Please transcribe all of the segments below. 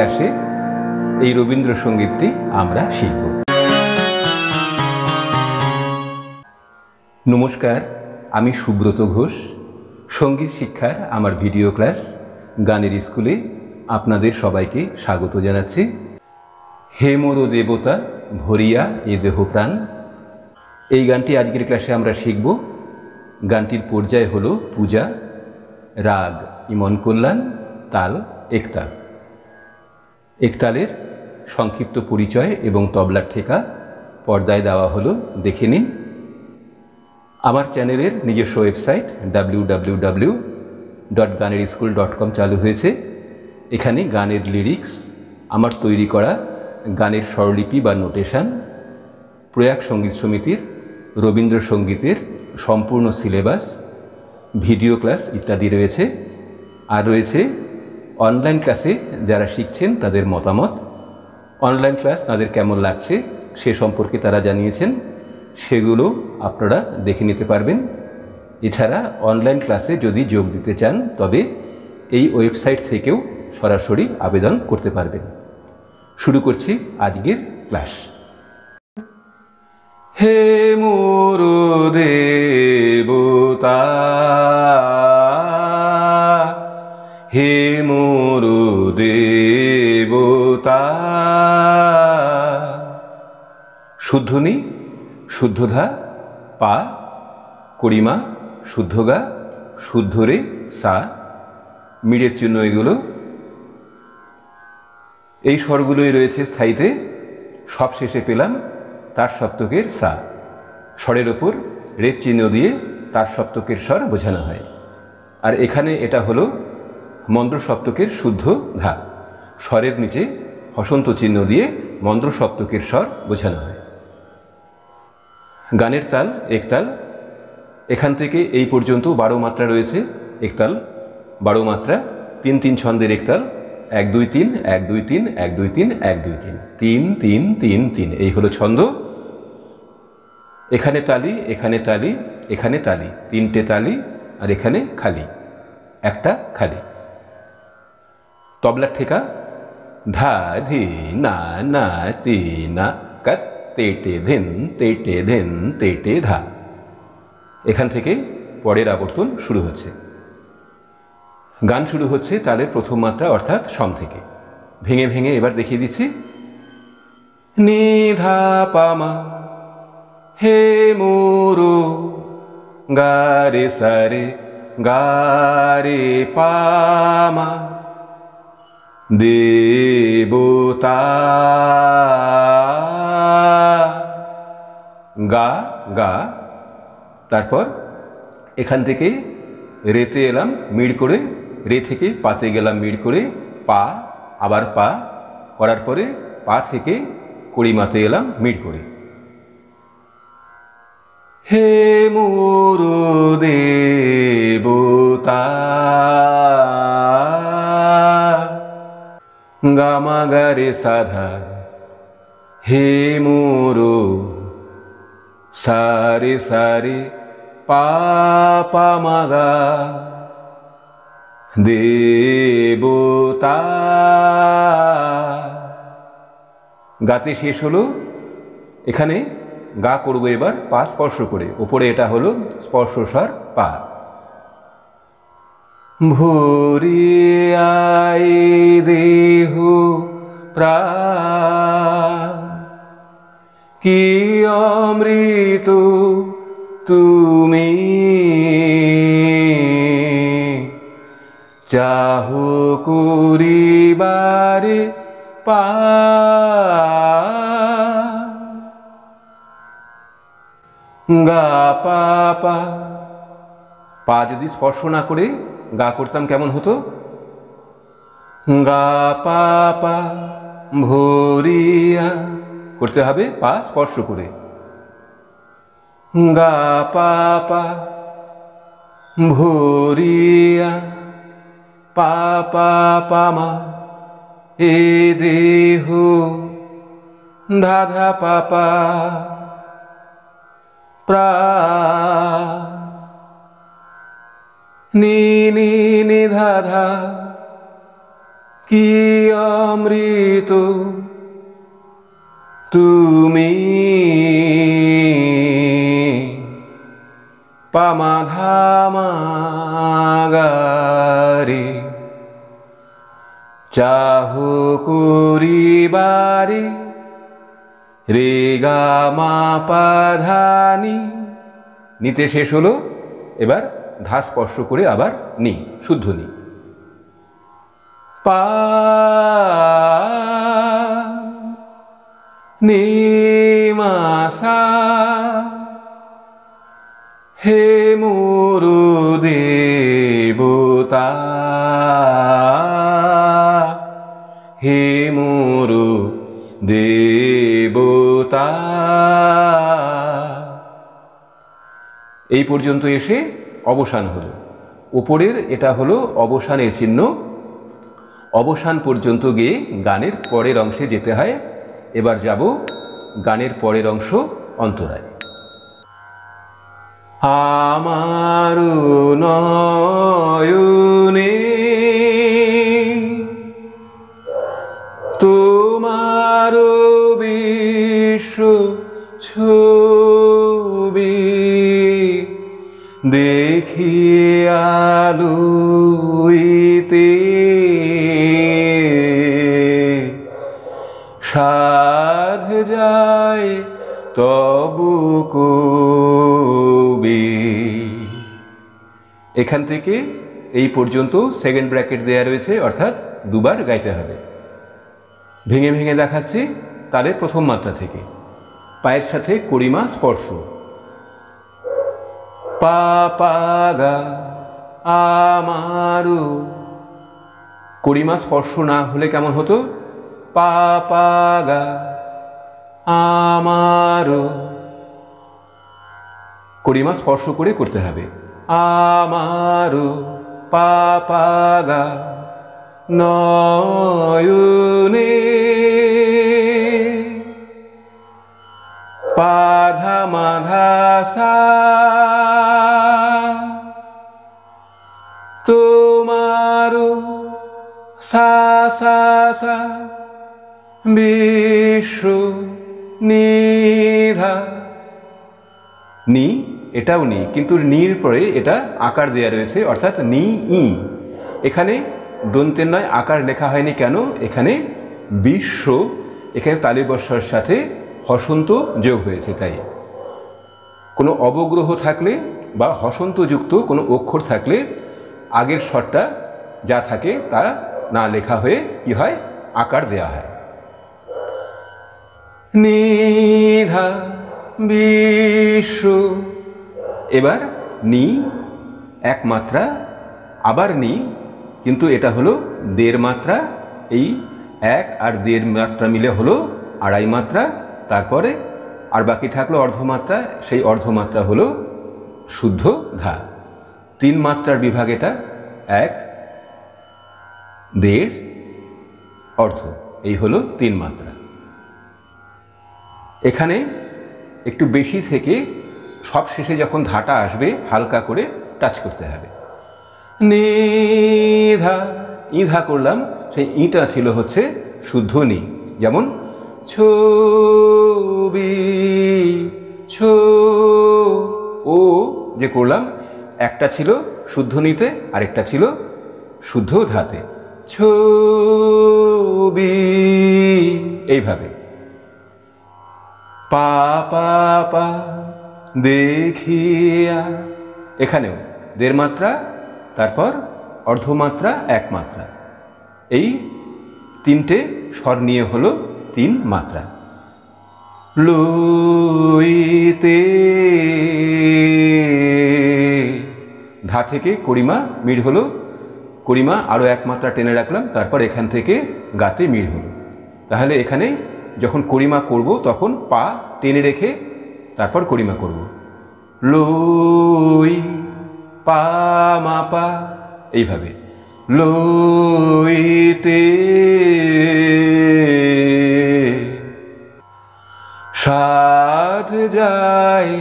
ক্লাসে এই রবীন্দ্রসঙ্গীতটি আমরা শিখব। নমস্কার, আমি সুব্রত ঘোষ। সঙ্গীত শিক্ষার আমার ভিডিও ক্লাস গানের স্কুলে আপনাদের সবাইকে স্বাগত জানাচ্ছি। হে মোর দেবতা ভরিয়া এ দেহ প্রাণ, এই গানটি আজকের ক্লাসে আমরা শিখব। গানটির পর্যায় হলো পূজা, রাগ ইমন কল্যাণ, তাল একতাল। একতালের সংক্ষিপ্ত পরিচয় এবং তবলার ঠেকা পর্দায় দেওয়া হলো, দেখে নিন। আমার চ্যানেলের নিজস্ব ওয়েবসাইট www.ganerschool.com চালু হয়েছে। এখানে গানের লিরিক্স, আমার তৈরি করা গানের স্বরলিপি বা নোটেশন, প্রয়াগ সঙ্গীত সমিতির রবীন্দ্রসঙ্গীতের সম্পূর্ণ সিলেবাস, ভিডিও ক্লাস ইত্যাদি রয়েছে। আর রয়েছে অনলাইন ক্লাসে যারা শিখছেন তাদের মতামত, অনলাইন ক্লাস তাদের কেমন লাগছে সে সম্পর্কে তারা জানিয়েছেন, সেগুলো আপনারা দেখে নিতে পারবেন। এছাড়া অনলাইন ক্লাসে যদি যোগ দিতে চান তবে এই ওয়েবসাইট থেকেও সরাসরি আবেদন করতে পারবেন। শুরু করছি আজকের ক্লাস। হে মোর দেবতা, হে মোর দেবতা। শুদ্ধনি, শুদ্ধধা, পা, করিমা, শুদ্ধগা, শুদ্ধরে, সা, মিড়ের চিহ্ন এগুলো। এই স্বরগুলোই রয়েছে স্থায়ীতে। সব শেষে পেলাম তার সপ্তকের সা। স্বরের ওপর রেপ চিহ্ন দিয়ে তার সপ্তকের স্বর বোঝানো হয়। আর এখানে এটা হলো মন্দ্র সপ্তকের শুদ্ধ ধা। স্বরের নিচে হসন্ত চিহ্ন দিয়ে মন্দ্র সপ্তকের স্বর বোঝানো হয়। গানের তাল একতাল। এখান থেকে এই পর্যন্ত 12 মাত্রা রয়েছে। একতাল 12 মাত্রা, 3-3 ছন্দের একতাল। 1-2-3 1-2-3 1-2-3 1-2-3 3-3-3-3, এই হলো ছন্দ। এখানে তালি, এখানে তালি, এখানে তালি, 3টে তালি, আর এখানে খালি, একটা খালি। তবলার ঠেকা ধা ধি না না তি না কাত তেটে ধিন তেটে ধিন তেটে ধা। এখান থেকে পরের আবর্তন শুরু হচ্ছে। গান শুরু হচ্ছে তালের প্রথম মাত্রা অর্থাৎ সম থেকে। ভেঙে ভেঙে এবার দেখিয়ে দিচ্ছি। নি ধা পামা, হে মোরো, গা রে সা রে, গা রে পামা, দেবতা। গা গা। তারপর এখান থেকে রেতে এলাম মিড় করে, রে থেকে পাতে গেলাম মিড় করে, পা, আবার পা করার পরে পা থেকে কড়িমাতে এলাম মিড় করে। হে মোর দেবতা, গামা গা রে সাধা, হে মোর সারে সারে পা পা মা গা, দেবতা। গাতে শেষ হলো। এখানে গা করবো এবার পা স্পর্শ করে, ওপরে এটা হলো স্পর্শ স্বর পা। ভরিয়াই দেহ প্রাণ, কি অমৃত তুমি, চাহো করিবারে পা। গা পা পা। পা যদি স্পর্শ না করে গা করতাম কেমন হতো? গা পা পা ভরিয়া করতে হবে পা স্পর্শ করে। গা পা পা ভরিয়া পা পা পামা, এ দেহ ধা ধা পা পা, প্রা নি নি নি ধা ধা, কি অমৃত তুমি, পামাধামাগারে চাহ করিবারে, রে গা মা পা ধা নি। নিতে শেষ হলো, এবার ধা স্পর্শ করে আবার নি, শুদ্ধ নি। পা নি মা সা, হে মোর দেবতা, হে মোর দেবতা। এই পর্যন্ত এসে অবসান হলো। উপরের এটা হলো অবসানের চিহ্ন। অবসান পর্যন্ত গিয়ে গানের পরের অংশে যেতে হয়। এবার যাব গানের পরের অংশ অন্তরায়। আমার নয়নে তোমার বিশ্ব ছবি, দেখি আলোইতে সাধ যায় তবু কবি। এখান থেকে এই পর্যন্ত সেকেন্ড ব্র্যাকেট দেয়া রয়েছে, অর্থাৎ দুবার গাইতে হবে। ভেঙে ভেঙে দেখাচ্ছি। তাদের প্রথম মাত্রা থেকে পায়ের সাথে কড়িমা স্পর্শ, পা পা গা আমারু। কড়িমা স্পর্শ না হলে কেমন হতো? পা পা গা আমারু। কড়িমা স্পর্শ করে করতে হবে। আমারু পা পা গা নয়নে পা ধা মা ধা সা, তোমারু সা সা সা, বিশ্ব নিধা। নি, এটাও নি, কিন্তু নির পরে এটা আকার দেয়া রয়েছে, অর্থাৎ নি ই। এখানে দন্তের নয় আকার লেখা হয়নি কেন? এখানে বিশ্ব, এখানে তালিবস্বর সাথে হসন্ত যোগ হয়েছে, তাই। কোনো অবগ্রহ থাকলে বা হসন্তযুক্ত কোনো অক্ষর থাকলে আগের স্বরটা যা থাকে তা না লেখা হয়ে কি হয়? আকার দেয়া হয়। নিধা বিশ্ব। এবার নি এক মাত্রা, আবার নি, কিন্তু এটা হলো দেড় মাত্রা। এই এক আর দেড় মাত্রা মিলে হলো আড়াই মাত্রা। তারপরে আর বাকি থাকলো অর্ধমাত্রা, সেই অর্ধমাত্রা হলো শুদ্ধ ধা। তিন মাত্রার বিভাগ এটা, এক, দেড়, অর্ধ, এই হলো তিন মাত্রা। এখানে একটু বেশি থেকে সব শেষে যখন ধাটা আসবে হালকা করে টাচ করতে হবে। নিধা, ইধা করলাম, সেই ইটা ছিল হচ্ছে শুদ্ধ নি। যেমন ছবি, ছো, ও যে করলাম, একটা ছিল শুদ্ধ নিতে আর একটা ছিল শুদ্ধ ধাতে। ছবি, এইভাবে। পা পা পা দেখিয়া, এখানেও দেড় মাত্রা, তারপর অর্ধমাত্রা, এক মাত্রা, এই তিনটে স্বর নিয়ে হলো তিন মাত্রা। লইতে, ধা থেকে কড়িমা মিড় হলো, কড়িমা আরও এক মাত্রা টেনে রাখলাম, তারপর এখান থেকে গাতে মিড় হলো। তাহলে এখানে যখন কড়িমা করব তখন পা টেনে রেখে তারপর কড়িমা করব। লই, পা মা পা, এইভাবে। লইতে সাধ যায়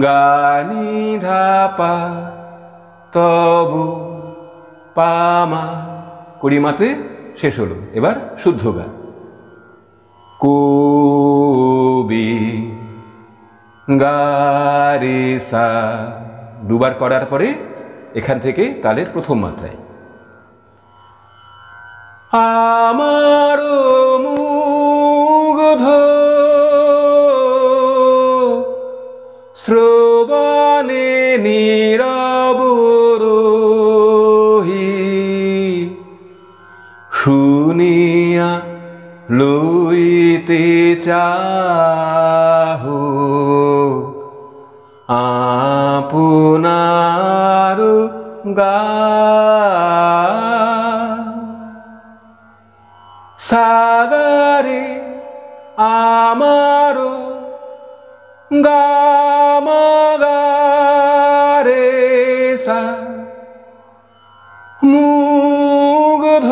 গানি ধা পা, তবু পামা কড়িমাতে শেষ হলো। এবার শুদ্ধ গা। কবি গা রে সা, দুবার করার পরে এখান থেকে তালের প্রথম মাত্রায়। আমার মুগ্ধ শ্রবণে নীরব রহি, শুনিয়া লইতে চাহো আপনার গান। সাগরে আমার গামাগারে সা, মুগ্ধ।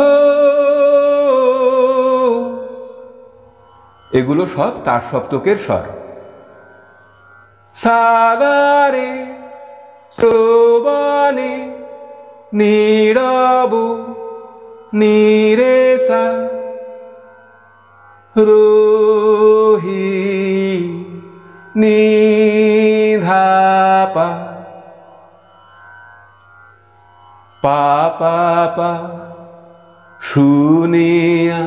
এগুলো সব তার সপ্তকের স্বর। সাগরে শ্রবণে নীরব নীরে সা, রোহি নিধাপা, পাপা পা, শুনিয়া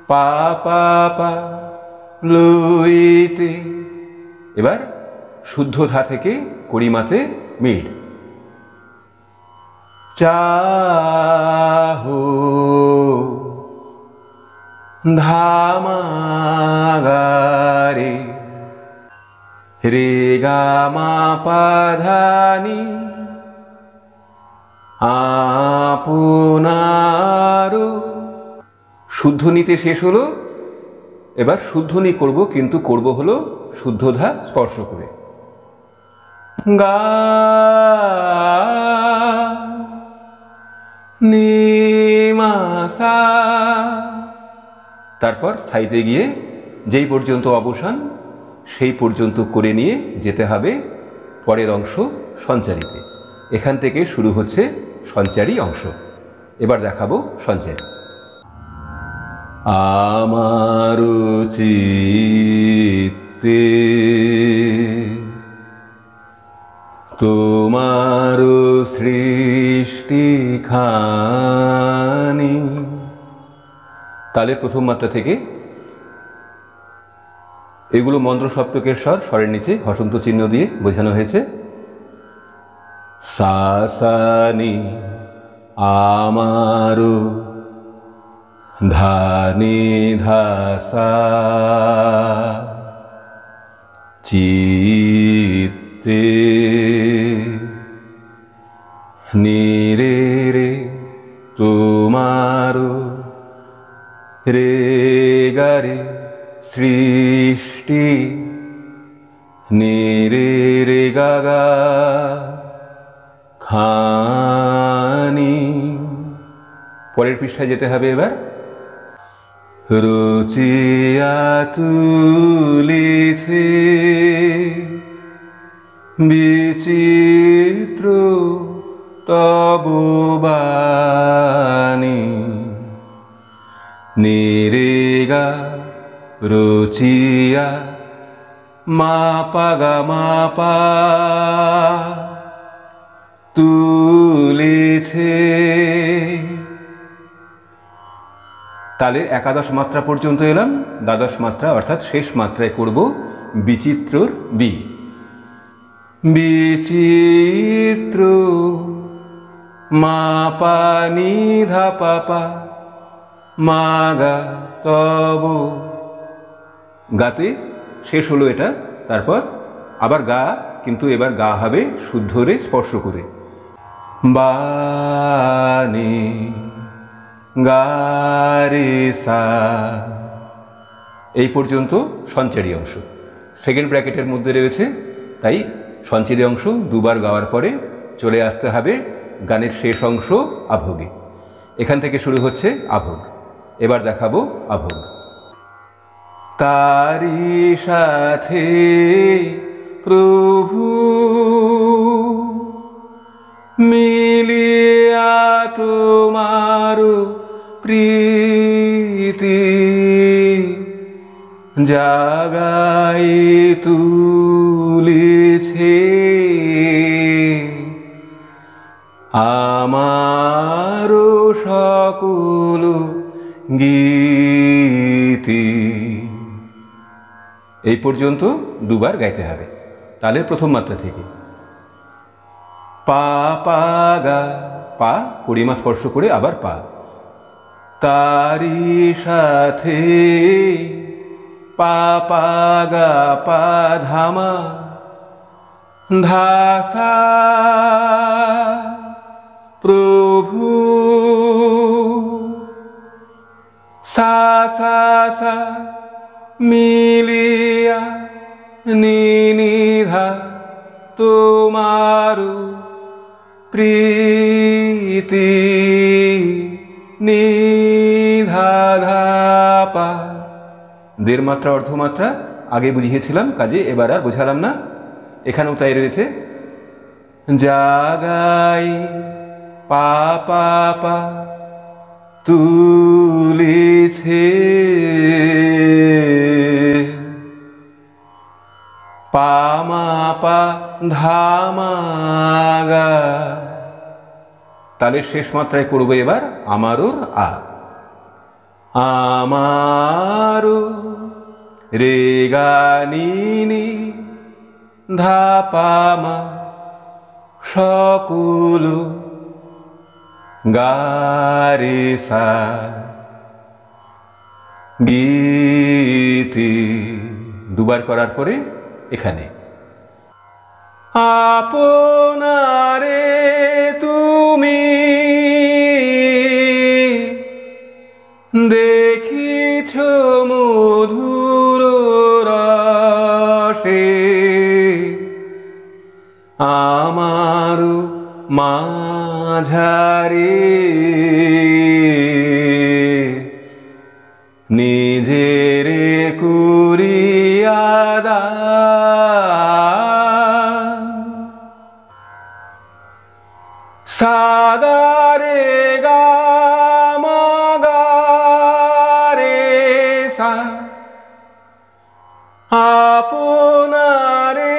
পাপা পা লইতে। এবার শুদ্ধ ধা থেকে কড়িমাতে মিড। চাহো ধামাগারে রে গা মা পা ধা নি, আপনার। শুদ্ধ নিতে শেষ হলো। এবার শুদ্ধ নি করব, কিন্তু করব হলো শুদ্ধ ধা স্পর্শ করে। গা নি মা সা, তারপর স্থায়ীতে গিয়ে যেই পর্যন্ত অবসান সেই পর্যন্ত করে নিয়ে যেতে হবে পরের অংশ সঞ্চারিতে। এখান থেকে শুরু হচ্ছে সঞ্চারী অংশ। এবার দেখাবো সঞ্চারী। আমার চিত্তে তোমার সৃষ্টি খানি। তালের প্রথম মাত্রা থেকে। এগুলো মন্ত্র সপ্তকের স্বর, স্বরের নিচে হসন্ত চিহ্ন দিয়ে বোঝানো হয়েছে। সা সা নি আমার ধা নি ধা সা, চিত্তে নি রে রে তোমার রে গা রে সৃষ্টি নি রে রে গা গা খানি। পরের পৃষ্ঠায় যেতে হবে। এবার রুচিয়া তুলিছে বিচিত্র তব বাণী, নিরেগা রুচিয়া মা পা গা মা পা তুলেছে। তালের একাদশ মাত্রা পর্যন্ত এলাম। দ্বাদশ মাত্রা অর্থাৎ শেষ মাত্রায় করব বিচিত্রর বি। বিচিত্র মা পা নি ধা পা পা মা গা তব। গাতে শেষ হলো এটা। তারপর আবার গা, কিন্তু এবার গা হবে শুদ্ধ রে স্পর্শ করে। বানি গা রে সা, এই পর্যন্ত সঞ্চারী অংশ। সেকেন্ড ব্র্যাকেটের মধ্যে রয়েছে, তাই সঞ্চারী অংশ দুবার গাওয়ার পরে চলে আসতে হবে গানের শেষ অংশ আভোগে। এখান থেকে শুরু হচ্ছে আভোগ। এবার দেখাবো আভোগ। তারি সাথে প্রভু মিলিয়া তোমার প্রীতি জাগাই তুলেছে আমার সকল গীতি। এই পর্যন্ত দুবার গাইতে হবে। তাহলে প্রথম মাত্রা থেকে পা পা গা, পা পরিমা স্পর্শ করে আবার পা, তারি সাথে পা পা গা পা ধামা ধাসা প্রভু সা সা সা মিলিয়া নিনিধা তোমার প্রীতি নিধাধাপা। দেড় মাত্রা অর্ধমাত্রা আগে বুঝিয়েছিলাম, কাজে এবার আর বোঝালাম না। এখানেও তাই রয়েছে জাগাই পা পা পা তুলেছে পা মা পা ধামাগা। তাহলে শেষ মাত্রায় করব এবার আমারোর আ, আমারো রে গা নি নি ধা পা মা সকল গা রে সা গীতি। দুবার করার পরে এখানে আপনারে তুমি দেখিছ মধুর রসে আমার মাঝারে নিজের করিয়া দান সাদারে গা মা গা রে সা আপনারে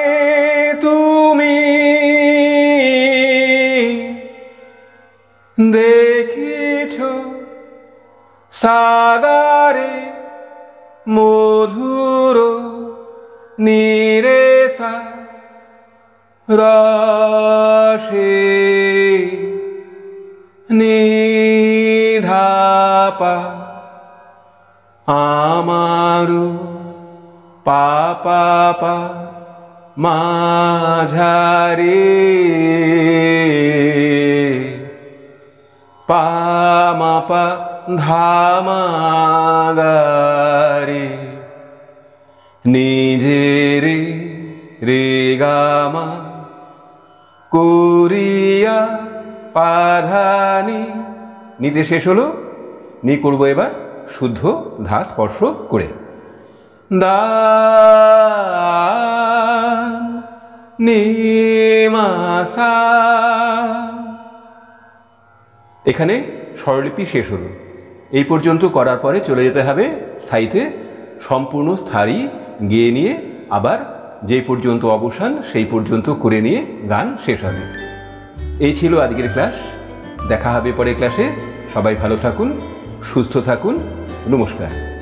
তুমি দেখিছ সাদারে মধুর নিরেসা রসে নিধাপা আমারু পা পা পা মাঝারে পা মা পা ধামাগারে নিজের রে গা মা করিয়া পাধানি। নিতে শেষ হলো, নি করব এবার শুদ্ধ ধা স্পর্শ করে দা নি মা সা। এখানে স্বরলিপি শেষ হলো। এই পর্যন্ত করার পরে চলে যেতে হবে স্থায়ীতে, সম্পূর্ণ স্থায়ী গেয়ে নিয়ে আবার যে পর্যন্ত অবসান সেই পর্যন্ত করে নিয়ে গান শেষ হবে। এই ছিল আজকের ক্লাস। দেখা হবে পরের ক্লাসে। সবাই ভালো থাকুন, সুস্থ থাকুন। নমস্কার।